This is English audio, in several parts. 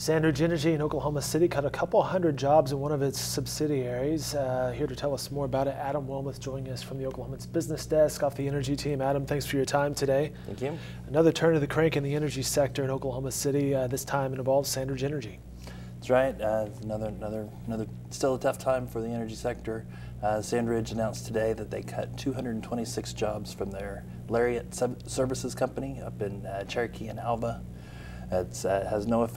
SandRidge Energy in Oklahoma City cut a couple hundred jobs in one of its subsidiaries. Here to tell us more about it, Adam Wilmoth joining us from the Oklahoman's business desk off the energy team. Adam, thanks for your time today. Thank you. Another turn of the crank in the energy sector in Oklahoma City. This time it involves SandRidge Energy. That's right. Another still a tough time for the energy sector. SandRidge announced today that they cut 226 jobs from their Lariat Services company up in Cherokee and Alva. It has no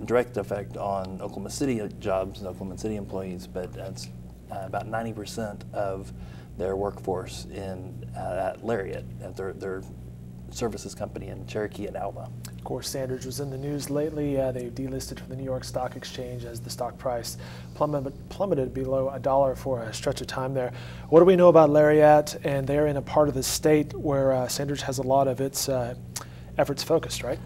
direct effect on Oklahoma City jobs and Oklahoma City employees, but that's about 90% of their workforce at Lariat, at their services company in Cherokee and Alva. Of course, SandRidge was in the news lately. They delisted from the New York Stock Exchange as the stock price plummeted below $1 for a stretch of time there. What do we know about Lariat? And they're in a part of the state where SandRidge has a lot of its efforts focused, right?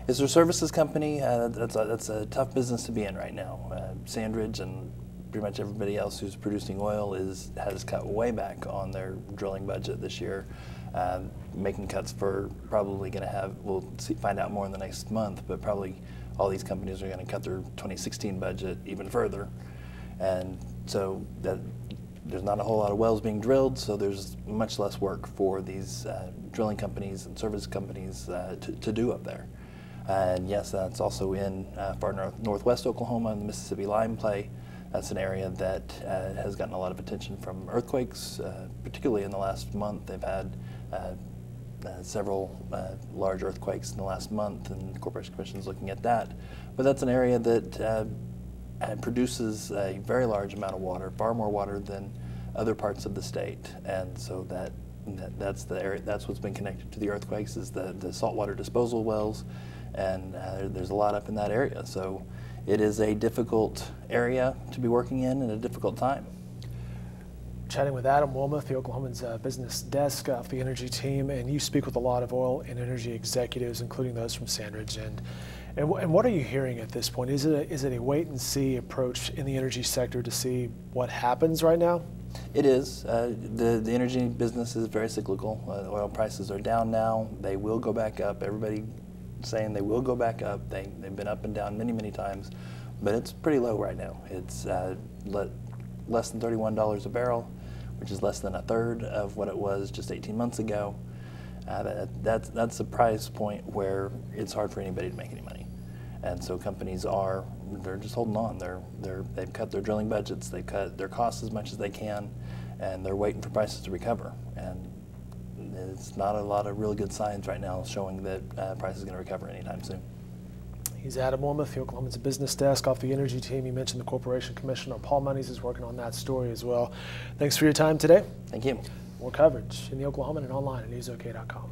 It's their services company. That's a tough business to be in right now. SandRidge and pretty much everybody else who's producing oil has cut way back on their drilling budget this year, making cuts for probably going to have, find out more in the next month, but probably all these companies are going to cut their 2016 budget even further. And so there's not a whole lot of wells being drilled, so there's much less work for these drilling companies and service companies to do up there. And yes, that's also in far northwest Oklahoma in the Mississippi Lime Play. That's an area that has gotten a lot of attention from earthquakes, particularly in the last month. They've had several large earthquakes in the last month, and the Corporation Commission is looking at that. But that's an area that produces a very large amount of water, far more water than other parts of the state. And so that's the area. That's what's been connected to the earthquakes, is the saltwater disposal wells, and there's a lot up in that area. So it is a difficult area to be working in and a difficult time. Chatting with Adam Wilmoth, the Oklahoman's business desk of the energy team, and you speak with a lot of oil and energy executives, including those from SandRidge. And what are you hearing at this point? Is it a wait and see approach in the energy sector to see what happens right now? It is. The energy business is very cyclical. Oil prices are down now. They will go back up. Everybody saying they will go back up. They've been up and down many times, but it's pretty low right now. It's less than $31 a barrel, which is less than a third of what it was just 18 months ago. That's a price point where it's hard for anybody to make any money, and so companies they're just holding on. They've cut their drilling budgets, they've cut their costs as much as they can, and they're waiting for prices to recover. And it's not a lot of really good signs right now showing that price is going to recover anytime soon. He's Adam Wilmoth, the Oklahoman's business desk off the energy team. You mentioned the Corporation Commissioner, Paul Monies, is working on that story as well. Thanks for your time today. Thank you. More coverage in the Oklahoman and online at newsok.com.